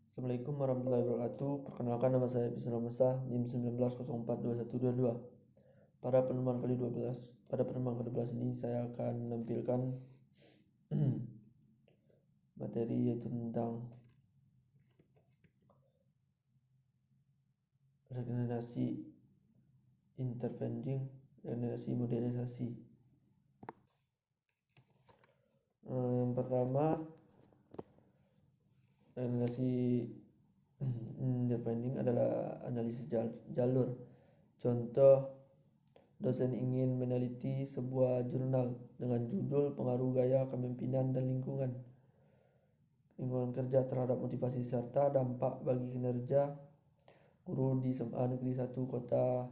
Assalamualaikum warahmatullahi wabarakatuh. Perkenalkan, nama saya Pisna Mesah, NIM 19042122. Pada pertemuan ke-12 ini saya akan menampilkan materi yaitu tentang regenerasi interventing, regenerasi modernisasi. Yang pertama, regenerasi interventing adalah analisis jalur. Contoh, dosen ingin meneliti sebuah jurnal dengan judul Pengaruh Gaya Kepemimpinan dan Lingkungan kerja terhadap motivasi serta dampak bagi kinerja guru di SMA Negeri 1 kota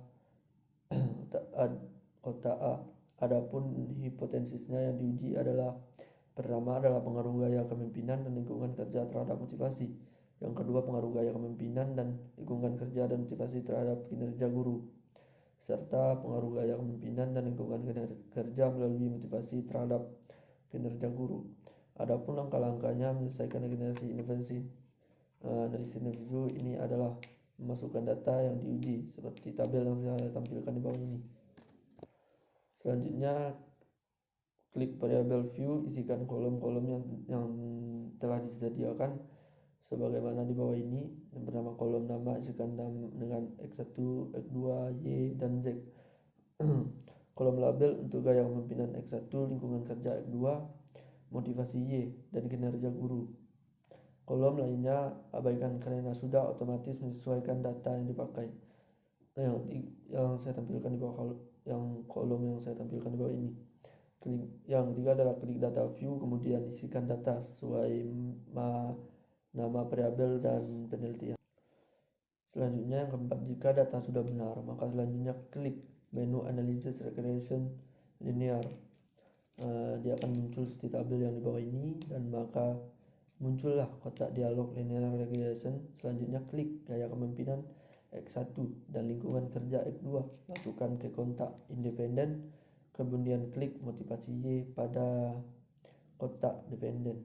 A. Adapun hipotesisnya yang diuji adalah pertama adalah pengaruh gaya kepemimpinan dan lingkungan kerja terhadap motivasi. Yang kedua, pengaruh gaya kepemimpinan dan lingkungan kerja dan motivasi terhadap kinerja guru, serta pengaruh gaya kepemimpinan dan lingkungan kerja melalui motivasi terhadap kinerja guru. Adapun langkah-langkahnya menyelesaikan regenerasi intervensi. Analisis review ini adalah memasukkan data yang diuji seperti tabel yang saya tampilkan di bawah ini. Selanjutnya, klik variable view, isikan kolom-kolom yang telah disediakan sebagaimana di bawah ini. Yang pertama, kolom nama, isikan dengan X1, X2, Y, dan Z. Kolom label untuk gaya kepemimpinan X1, lingkungan kerja X2, motivasi Y, dan kinerja guru. Kolom lainnya abaikan karena sudah otomatis menyesuaikan data yang dipakai. Yang saya tampilkan di bawah kolom yang saya tampilkan di bawah ini. Yang ketiga adalah klik data view, kemudian isikan data sesuai nama variabel dan penelitian. Selanjutnya, yang keempat, jika data sudah benar, maka selanjutnya klik menu Analysis Regression Linear. Dia akan muncul seperti tabel yang di bawah ini, dan maka muncullah kotak dialog Linear Regression. Selanjutnya, klik gaya kepemimpinan X1 dan lingkungan kerja X2, masukkan ke kontak independen, kemudian klik motivasi Y pada kotak dependen.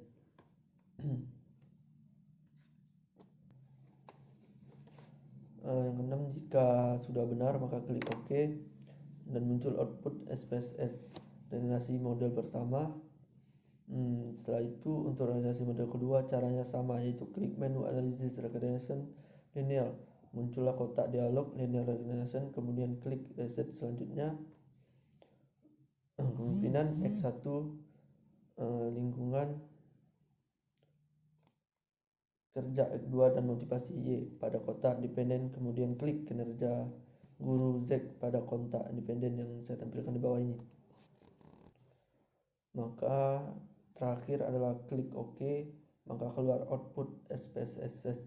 Yang keenam, jika sudah benar maka klik OK dan muncul output SPSS regenerasi model pertama. Setelah itu, untuk regenerasi model kedua caranya sama, yaitu klik menu Analysis Regression Linear, muncullah kotak dialog Linear Regression, kemudian klik reset. Selanjutnya, kepemimpinan X1, lingkungan kerja X2 dan motivasi Y pada kotak dependen, kemudian klik kinerja guru Z pada kontak independen yang saya tampilkan di bawah ini. Maka terakhir adalah klik OK, maka keluar output SPSS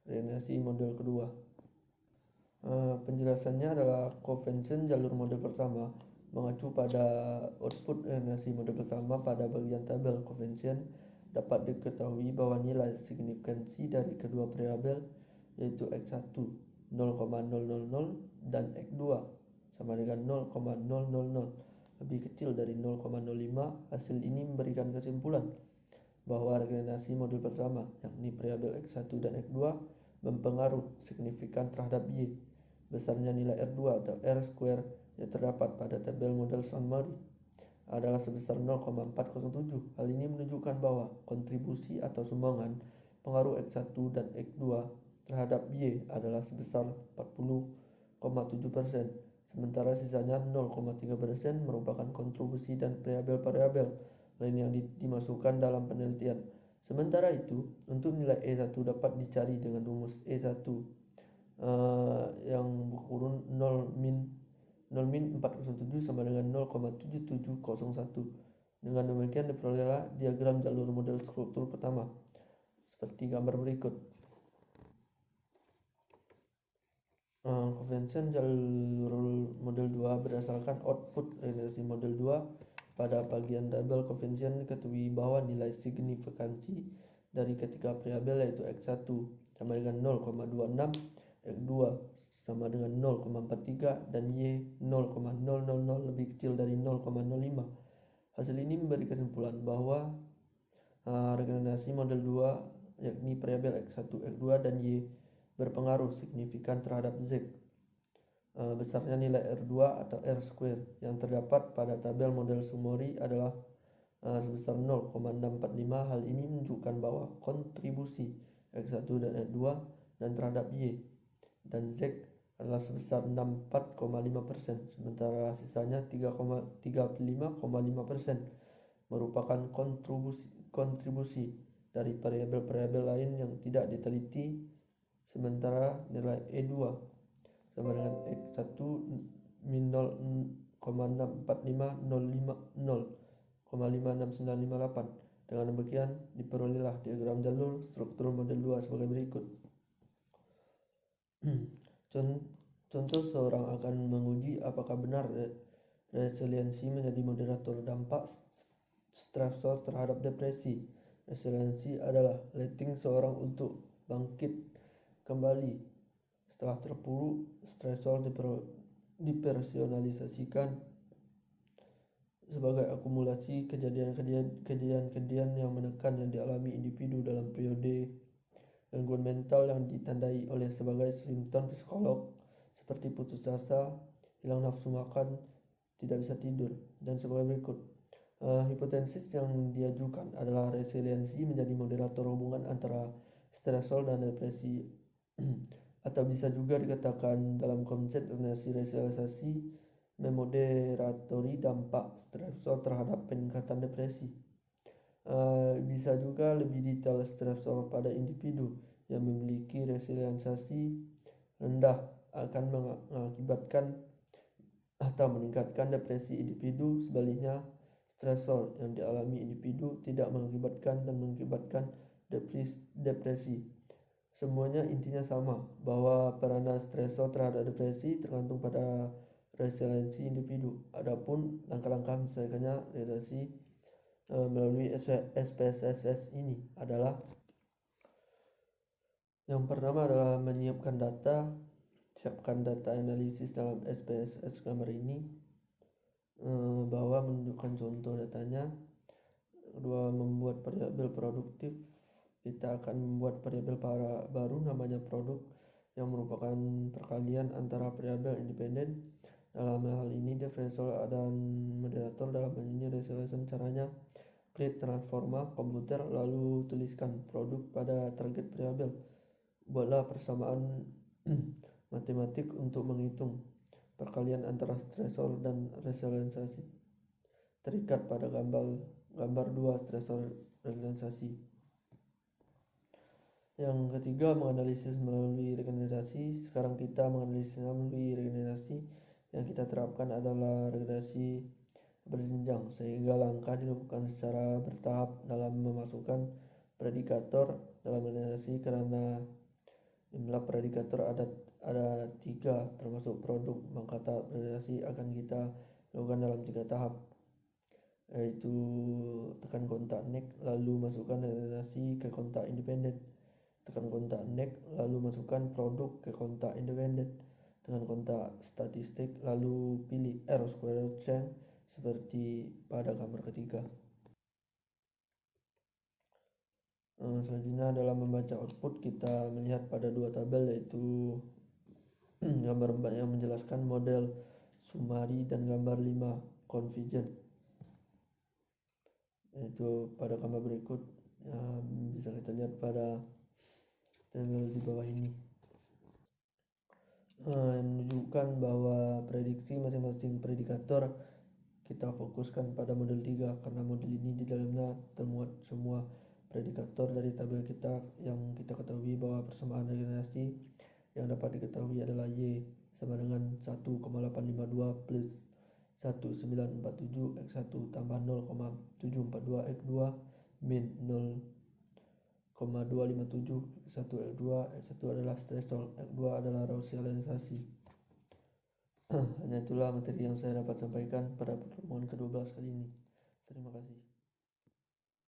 regenerasi model kedua. Penjelasannya adalah convention jalur model pertama mengacu pada output regenerasi model pertama. Pada bagian tabel convention dapat diketahui bahwa nilai signifikansi dari kedua variabel yaitu X1 0,000 dan X2 sama dengan 0,000 lebih kecil dari 0,05. Hasil ini memberikan kesimpulan bahwa regenerasi model pertama, yakni variabel X1 dan X2, mempengaruhi signifikan terhadap Y. Besarnya nilai R2 atau R square yang terdapat pada tabel model summary adalah sebesar 0,407. Hal ini menunjukkan bahwa kontribusi atau sumbangan pengaruh X1 dan X2 terhadap Y adalah sebesar 40,7%, sementara sisanya 0,3% merupakan kontribusi dan variabel-variabel lain yang dimasukkan dalam penelitian. Sementara itu, untuk nilai E1 dapat dicari dengan rumus E1 yang kurun 0 min 407 sama dengan 0,7701. Dengan demikian diperolehlah diagram jalur model struktur pertama seperti gambar berikut. Convention jalur model 2 berdasarkan output regenerasi model 2. Pada bagian tabel convention diketahui bahwa nilai signifikansi dari ketiga variabel yaitu X1 sama dengan 0,26, X2 sama dengan 0,43 dan Y 0,000 lebih kecil dari 0,05. Hasil ini memberi kesimpulan bahwa regenerasi model 2 yakni variabel X1, X2, dan Y berpengaruh signifikan terhadap Z. Besarnya nilai R2 atau R square yang terdapat pada tabel model summary adalah sebesar 0,645. Hal ini menunjukkan bahwa kontribusi X1 dan X2 dan terhadap Y dan Z adalah sebesar 64,5%, sementara sisanya 35,5% merupakan kontribusi dari variabel-variabel lain yang tidak diteliti, sementara nilai E2 sama dengan X1 min 0,645 0,5658. Dengan demikian diperolehlah diagram jalur struktur model 2 sebagai berikut. Contoh, seorang akan menguji apakah benar resiliensi menjadi moderator dampak stresor terhadap depresi. Resiliensi adalah letting seorang untuk bangkit kembali setelah terpuruk. Stresor dipersonalisasikan sebagai akumulasi kejadian-kejadian yang menekan yang dialami individu dalam periode gangguan mental yang ditandai oleh sebagai simptom psikolog seperti putus asa, hilang nafsu makan, tidak bisa tidur, dan sebagai berikut. Hipotesis yang diajukan adalah resiliensi menjadi moderator hubungan antara stresor dan depresi atau bisa juga dikatakan dalam konsep resiliensi memoderatori dampak stresor terhadap peningkatan depresi. Bisa juga lebih detail, stresor pada individu yang memiliki resiliensi rendah akan mengakibatkan atau meningkatkan depresi individu. Sebaliknya, stresor yang dialami individu tidak mengakibatkan dan mengakibatkan depresi. Semuanya intinya sama, bahwa peranan stresor terhadap depresi tergantung pada resiliensi individu. Adapun langkah-langkah menyelesaikannya relasi melalui SPSS ini adalah: yang pertama adalah menyiapkan data. Siapkan data analisis dalam SPSS gambar ini bahwa menunjukkan contoh datanya. Kedua, membuat variabel produktif. Kita akan membuat variabel baru namanya produk yang merupakan perkalian antara variabel independen. Dalam hal ini differential dan moderator. Dalam hal ini resolution. Caranya, create transforma komputer lalu tuliskan produk pada target variabel. Buatlah persamaan matematik untuk menghitung perkalian antara stresor dan resiliensi terikat pada gambar 2 stresor resiliensi. Yang ketiga, menganalisis melalui regenerasi. Sekarang kita menganalisis melalui regenerasi. Yang kita terapkan adalah regenerasi berjenjang, sehingga langkah dilakukan secara bertahap dalam memasukkan predikator dalam regenerasi. Karena jumlah predikator ada 3 termasuk produk, maka tahap regenerasi akan kita lakukan dalam 3 tahap, yaitu tekan kontak neck lalu masukkan regenerasi ke kontak independen, tekan kontak neck lalu masukkan produk ke kontak independen, tekan kontak statistik lalu pilih R square chain seperti pada gambar ketiga. Selanjutnya dalam membaca output kita melihat pada 2 tabel, yaitu gambar 4 yang menjelaskan model summary dan gambar 5 convergent, yaitu pada gambar berikut bisa kita lihat pada tabel di bawah ini, yang menunjukkan bahwa prediksi masing-masing predikator kita fokuskan pada model 3 karena model ini di dalamnya termuat semua predikator dari tabel kita yang kita ketahui bahwa persamaan regenerasi yang dapat diketahui adalah Y sama dengan 1,852 plus 1947 X1 tambah 0,742 X2 min 0,257 X1 X2. X1 adalah stresor, X2 adalah resiliensi. Hanya itulah materi yang saya dapat sampaikan pada pertemuan ke-12 kali ini. Terima kasih.